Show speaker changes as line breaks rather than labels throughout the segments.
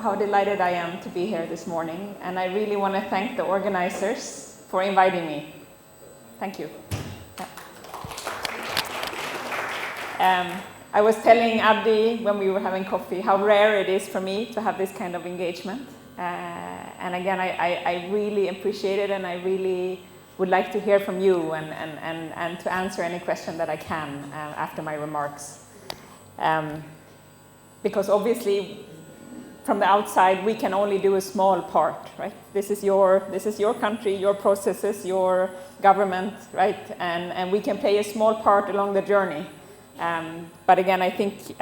how delighted I am to be here this morning, and I really want to thank the organizers for inviting me. Thank you. I was telling Abdi when we were having coffee how rare it is for me to have this kind of engagement. And again, I really appreciate it, and I really would like to hear from you and to answer any question that I can after my remarks. Because obviously, from the outside, we can only do a small part, right? This is your country, your processes, your government, right? And we can play a small part along the journey. But again, I think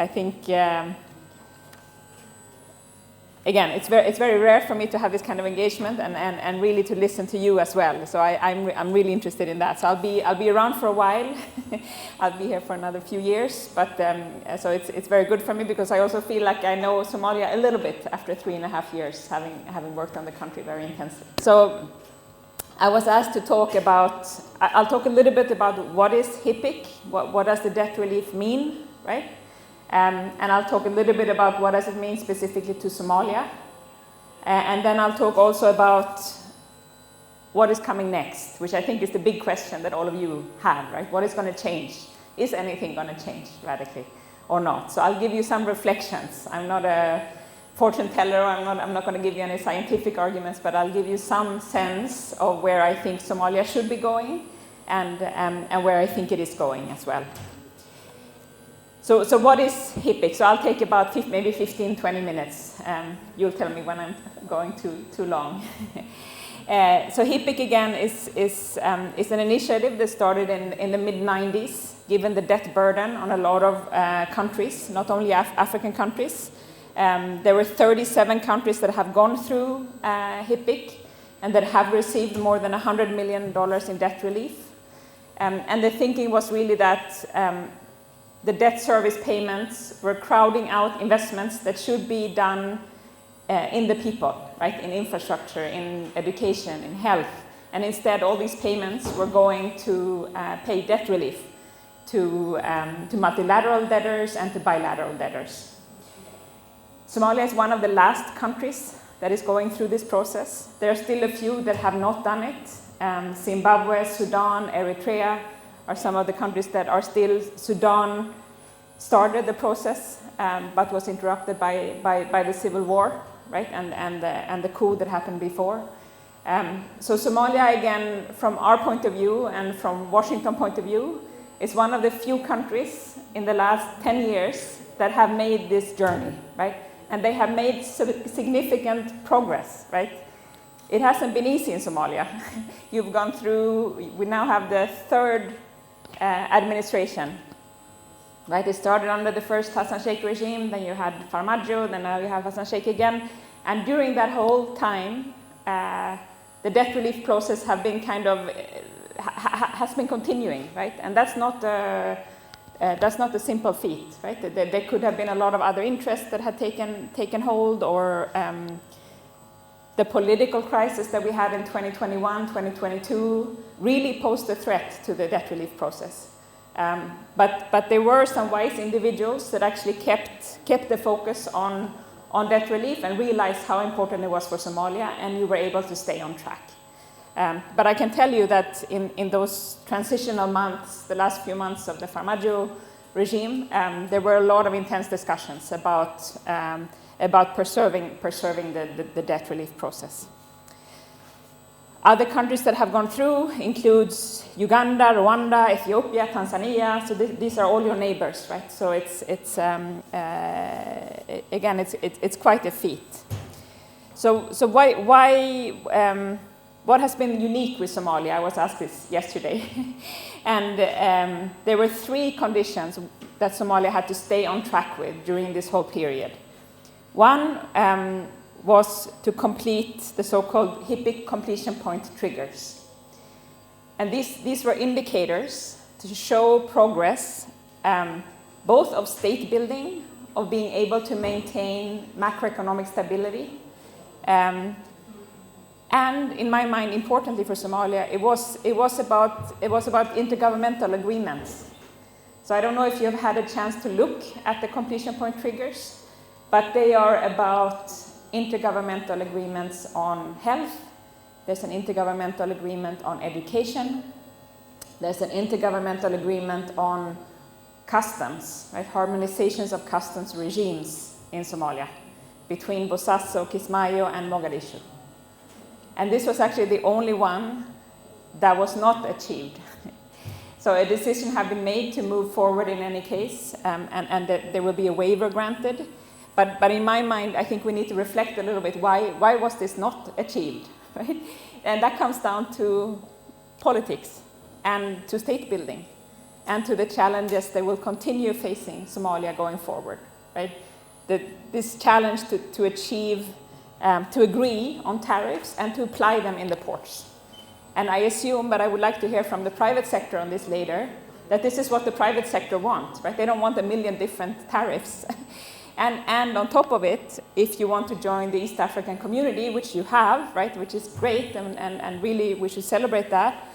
again, it's very rare for me to have this kind of engagement and really to listen to you as well. So I'm really interested in that. So I'll be around for a while. I'll be here for another few years. But so it's very good for me because I also feel like I know Somalia a little bit after 3.5 years, having worked on the country very intensely. So I was asked to talk about. I'll talk a little bit about what is HIPC, what does the debt relief mean, right? And I'll talk a little bit about what does it mean specifically to Somalia. And then I'll talk also about what is coming next, which I think is the big question that all of you have, right? What is going to change? Is anything going to change radically or not? So I'll give you some reflections. I'm not a fortune teller. I'm not going to give you any scientific arguments, but I'll give you some sense of where I think Somalia should be going and where I think it is going as well. So what is HIPC? So I'll take about maybe 15, 20 minutes. You'll tell me when I'm going too long. So HIPC again is an initiative that started in the mid-90s, given the debt burden on a lot of countries, not only African countries. There were 37 countries that have gone through HIPC and that have received more than $100 million in debt relief. And the thinking was really that the debt service payments were crowding out investments that should be done in the people, right? In infrastructure, in education, in health. And instead, all these payments were going to pay debt relief to multilateral debtors and to bilateral debtors. Somalia is one of the last countries that is going through this process. There are still a few that have not done it. Zimbabwe, Sudan, Eritrea are some of the countries that are still. Sudan started the process, but was interrupted by the civil war, right, and the coup that happened before. So Somalia, again, from our point of view and from Washington point of view, is one of the few countries in the last 10 years that have made this journey, right, and they have made significant progress, right. It hasn't been easy in Somalia. You've gone through. We now have the third administration, right? It started under the first Hassan Sheikh regime, then you had Farmajo, then now you have Hassan Sheikh again. And during that whole time, the debt relief process have been has been continuing, right? And that's not a simple feat, right? There could have been a lot of other interests that had taken hold, or the political crisis that we had in 2021, 2022 really posed a threat to the debt relief process. But there were some wise individuals that actually kept the focus on debt relief and realized how important it was for Somalia, and you were able to stay on track. But I can tell you that in those transitional months, the last few months of the Farmajo regime, there were a lot of intense discussions about preserving the debt relief process. Other countries that have gone through includes Uganda, Rwanda, Ethiopia, Tanzania. So these are all your neighbors, right? So it's quite a feat. So why what has been unique with Somalia? I was asked this yesterday, and there were 3 conditions that Somalia had to stay on track with during this whole period. One was to complete the so-called HIPC completion point triggers. And these were indicators to show progress, both of state building, of being able to maintain macroeconomic stability, and in my mind, importantly for Somalia, it was about intergovernmental agreements. So I don't know if you have had a chance to look at the completion point triggers, but they are about intergovernmental agreements on health. There's an intergovernmental agreement on education. There's an intergovernmental agreement on customs, right? Harmonizations of customs regimes in Somalia between Bosaso, Kismayo, and Mogadishu. And this was actually the only one that was not achieved. So a decision had been made to move forward in any case, and that there will be a waiver granted. But in my mind, I think we need to reflect a little bit, why was this not achieved, right? And that comes down to politics and to state building and to the challenges that will continue facing Somalia going forward, right? This challenge to achieve, to agree on tariffs and to apply them in the ports. And I assume, but I would like to hear from the private sector on this later, that this is what the private sector wants, right? They don't want a million different tariffs. And on top of it, if you want to join the East African community, which you have, right, which is great, and really we should celebrate that,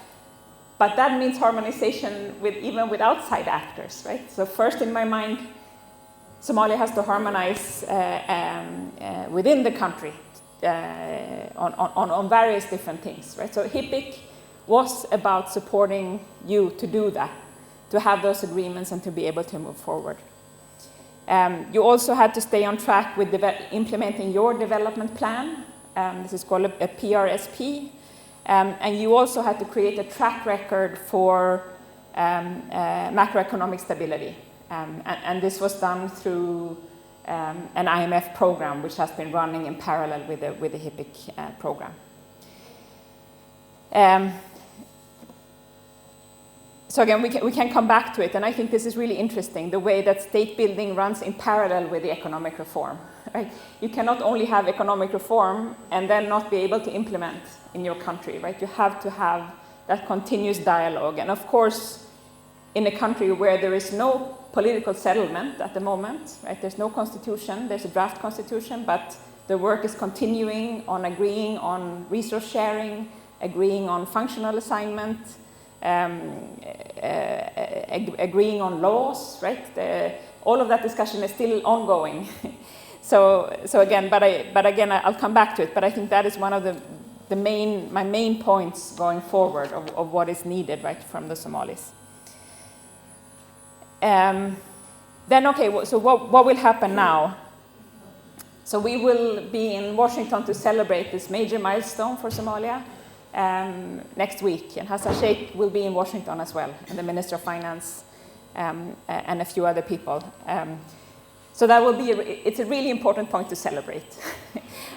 but that means harmonization even with outside actors, right? So first in my mind, Somalia has to harmonize within the country on various different things, right? So HIPIC was about supporting you to do that, to have those agreements and to be able to move forward. You also had to stay on track with implementing your development plan. This is called a PRSP. And you also had to create a track record for macroeconomic stability. And this was done through an IMF program, which has been running in parallel with the HIPIC program. So again, we can come back to it, and I think this is really interesting, the way that state building runs in parallel with the economic reform. Right? You cannot only have economic reform and then not be able to implement in your country, right? You have to have that continuous dialogue. And of course, in a country where there is no political settlement at the moment, right? There's no constitution, there's a draft constitution, but the work is continuing on agreeing on resource sharing, agreeing on functional assignment, agreeing on laws, right? All of that discussion is still ongoing. So again, but again, I'll come back to it. But I think that is one of my main points going forward of what is needed, right, from the Somalis. Then okay, so what will happen now? So we will be in Washington to celebrate this major milestone for Somalia. Next week, and Hassan Sheikh will be in Washington as well, and the Minister of Finance and a few other people. So that will be, it's a really important point to celebrate.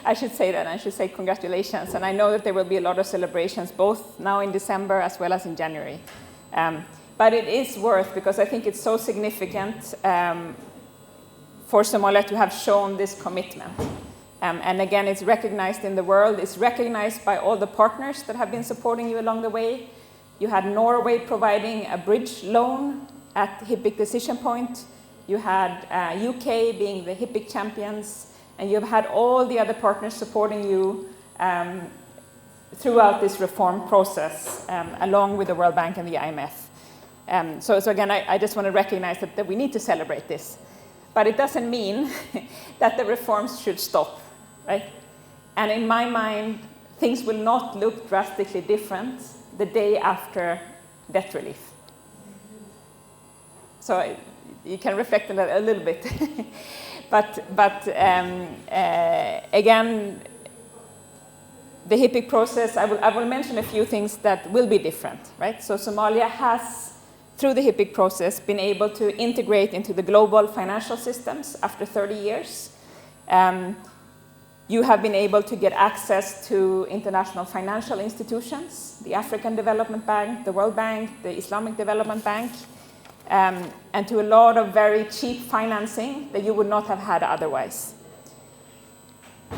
I should say that, I should say congratulations, and I know that there will be a lot of celebrations, both now in December as well as in January. But it is worth, because I think it's so significant for Somalia to have shown this commitment. And again, it's recognized in the world. It's recognized by all the partners that have been supporting you along the way. You had Norway providing a bridge loan at HIPIC decision point. You had UK being the HIPIC champions. And you've had all the other partners supporting you throughout this reform process, along with the World Bank and the IMF. So again, I just want to recognize that we need to celebrate this. But it doesn't mean that the reforms should stop. Right? And in my mind, things will not look drastically different the day after debt relief. So you can reflect on that a little bit. but again, the HIPIC process, I will mention a few things that will be different. Right? So Somalia has, through the HIPIC process, been able to integrate into the global financial systems after 30 years. You have been able to get access to international financial institutions, the African Development Bank, the World Bank, the Islamic Development Bank, and to a lot of very cheap financing that you would not have had otherwise.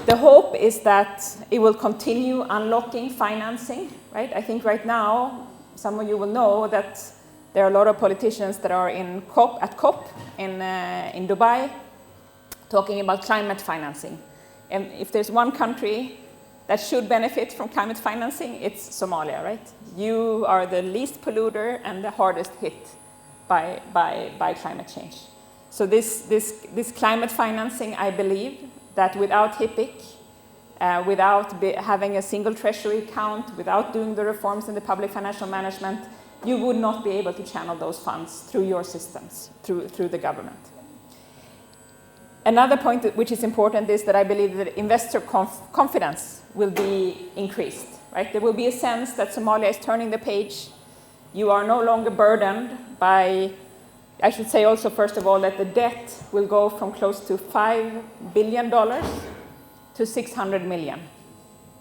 The hope is that it will continue unlocking financing, right? I think right now, some of you will know that there are a lot of politicians that are at COP in Dubai talking about climate financing. And if there's one country that should benefit from climate financing, it's Somalia, right? You are the least polluter and the hardest hit by climate change. So this climate financing, I believe, that without HIPIC, without having a single treasury account, without doing the reforms in the public financial management, you would not be able to channel those funds through your systems, through the government. Another point which is important is that I believe that investor confidence will be increased, right? There will be a sense that Somalia is turning the page. You are no longer burdened by, I should say also, first of all, that the debt will go from close to $5 billion to 600 million,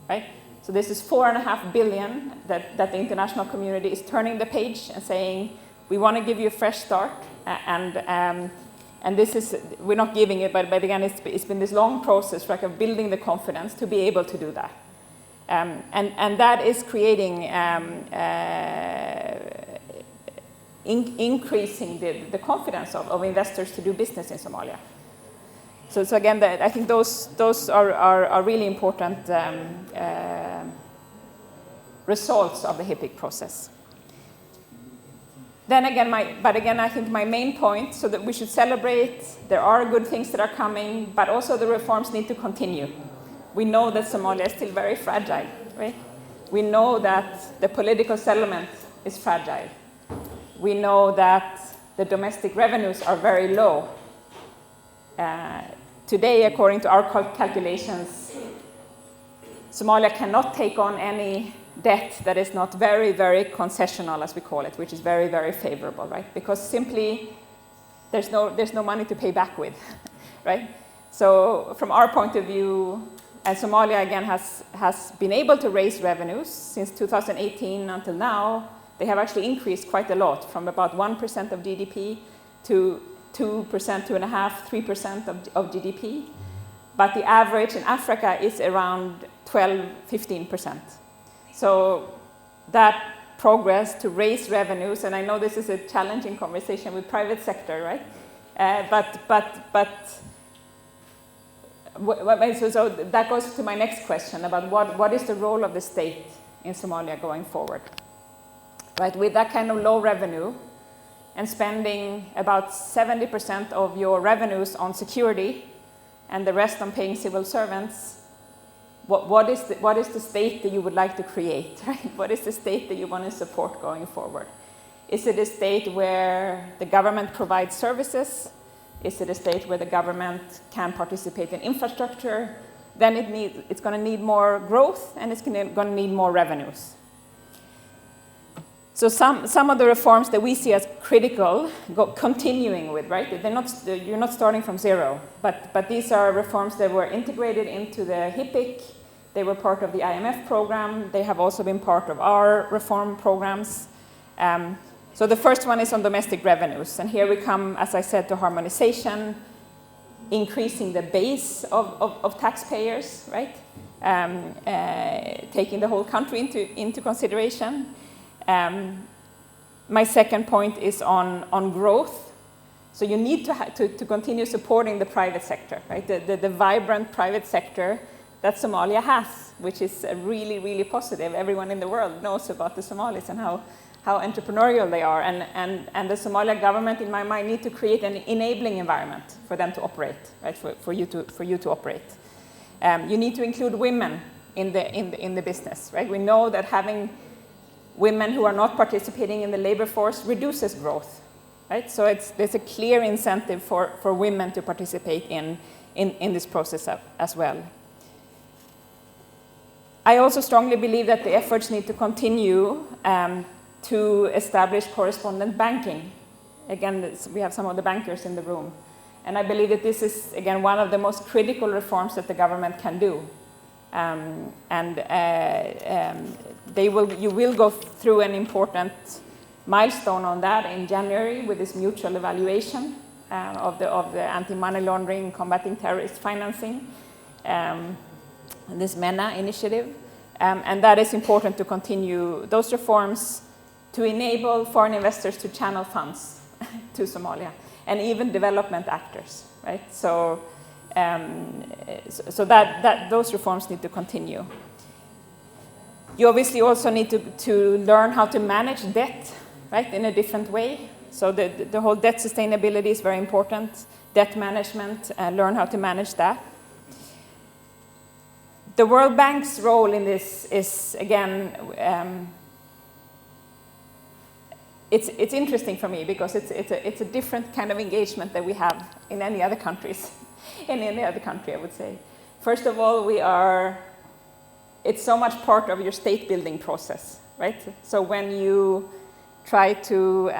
right? So this is $4.5 billion that the international community is turning the page and saying, we want to give you a fresh start, and this is, we're not giving it, but again, it's been this long process, right, of building the confidence to be able to do that. And that is creating, increasing the confidence of investors to do business in Somalia. So again, I think those are really important results of the HIPIC process. Then again, I think my main point, so that we should celebrate, there are good things that are coming, but also the reforms need to continue. We know that Somalia is still very fragile, right? We know that the political settlement is fragile. We know that the domestic revenues are very low. Today, according to our calculations, Somalia cannot take on any debt that is not very, very concessional, as we call it, which is very, very favorable, right? Because simply there's no money to pay back with, right? So from our point of view, and Somalia again has been able to raise revenues since 2018 until now. They have actually increased quite a lot, from about 1% of GDP to 2%, 2.5%, 3% of GDP. But the average in Africa is around 12, 15%. So that progress to raise revenues, and I know this is a challenging conversation with private sector, right? So that goes to my next question about what is the role of the state in Somalia going forward, right? With that kind of low revenue and spending about 70% of your revenues on security and the rest on paying civil servants, what is the state that you would like to create, right? What is the state that you want to support going forward? Is it a state where the government provides services? Is it a state where the government can participate in infrastructure? Then it's going to need more growth, and it's going to need more revenues. So some of the reforms that we see as critical, continuing with, right? You're not starting from zero, but these are reforms that were integrated into the HIPIC. They were part of the IMF program. They have also been part of our reform programs. So the first one is on domestic revenues. And here we come, as I said, to harmonization, increasing the base of taxpayers, right? Taking the whole country into consideration. My second point is on growth. So you need to continue supporting the private sector, right? The vibrant private sector that Somalia has, which is really, really positive. Everyone in the world knows about the Somalis and how entrepreneurial they are. And the Somalia government, in my mind, need to create an enabling environment for them to operate, right? For you to operate. You need to include women in the business, right? We know that having women who are not participating in the labor force reduces growth, right? So there's a clear incentive for women to participate in this process as well. I also strongly believe that the efforts need to continue to establish correspondent banking. Again, we have some of the bankers in the room. And I believe that this is, again, one of the most critical reforms that the government can do. You will go through an important milestone on that in January with this mutual evaluation of the anti-money laundering, combating terrorist financing, this MENA initiative. And that is important to continue those reforms to enable foreign investors to channel funds to Somalia, and even development actors, right? So those reforms need to continue. You obviously also need to learn how to manage debt, right, in a different way. So the whole debt sustainability is very important. Debt management, learn how to manage that. The World Bank's role in this is, again, it's interesting for me because it's a different kind of engagement that we have in any other countries, in any other country, I would say. First of all, it's so much part of your state building process, right? So when you try to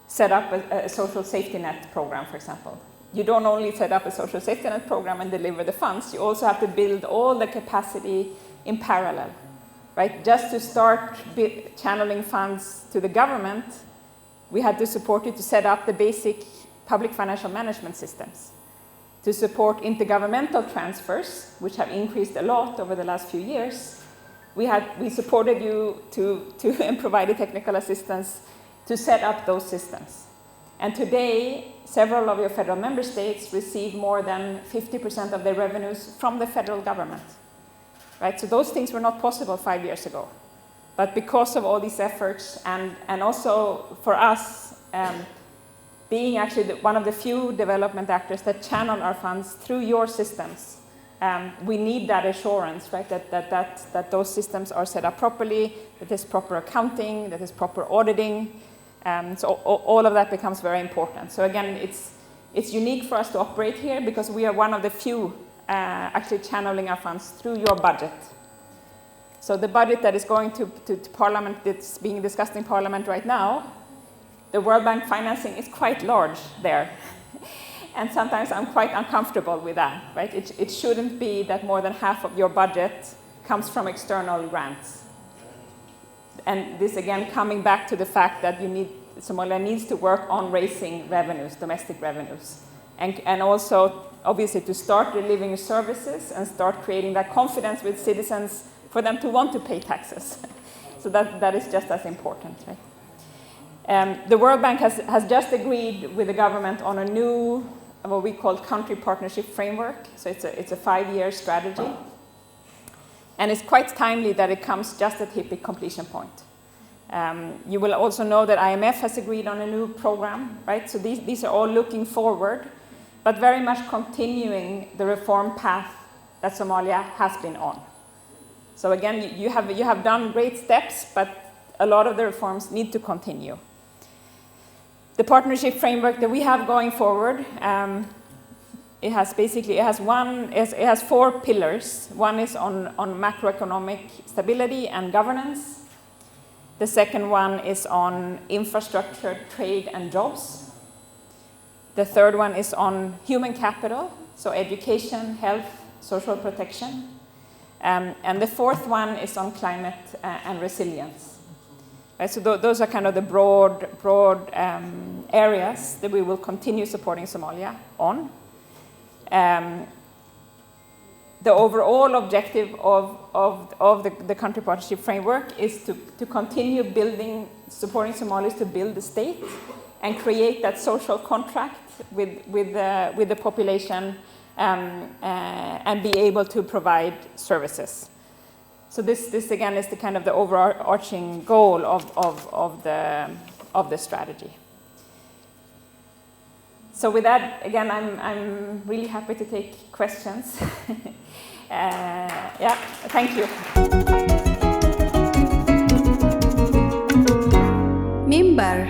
set up a social safety net program, for example, you don't only set up a social safety net program and deliver the funds, you also have to build all the capacity in parallel, right? Just to start channeling funds to the government, we had to support you to set up the basic public financial management systems, to support intergovernmental transfers, which have increased a lot over the last few years. We supported you and provided technical assistance to set up those systems. And today, several of your federal member states receive more than 50% of their revenues from the federal government, right? So those things were not possible 5 years ago. But because of all these efforts, and also for us, being actually one of the few development actors that channel our funds through your systems, we need that assurance, right? That those systems are set up properly, that there's proper accounting, that there's proper auditing. So all of that becomes very important. So again, it's unique for us to operate here because we are one of the few actually channeling our funds through your budget. So the budget that is going to Parliament, that's being discussed in Parliament right now, the World Bank financing is quite large there. And sometimes I'm quite uncomfortable with that, right? It shouldn't be that more than half of your budget comes from external grants. And this, again, coming back to the fact that Somalia needs to work on raising revenues, domestic revenues. And also, obviously, to start delivering services and start creating that confidence with citizens for them to want to pay taxes. So that is just as important, right? The World Bank has just agreed with the government on a new, what we call country partnership framework. So it's a 5-year strategy. And it's quite timely that it comes just at HIPC completion point. You will also know that IMF has agreed on a new program, right? So these are all looking forward, but very much continuing the reform path that Somalia has been on. So again, you have done great steps, but a lot of the reforms need to continue. The partnership framework that we have going forward, it has 4 pillars. One is on macroeconomic stability and governance. The second one is on infrastructure, trade, and jobs. The third one is on human capital, so education, health, social protection. And the fourth one is on climate and resilience. Right, so those are kind of the broad areas that we will continue supporting Somalia on. The overall objective of the country partnership framework is to continue supporting Somalis to build the state and create that social contract with the population and be able to provide services. So this again is the kind of the overarching goal of the strategy. So with that, again, I'm really happy to take questions. Yeah, thank you.
Member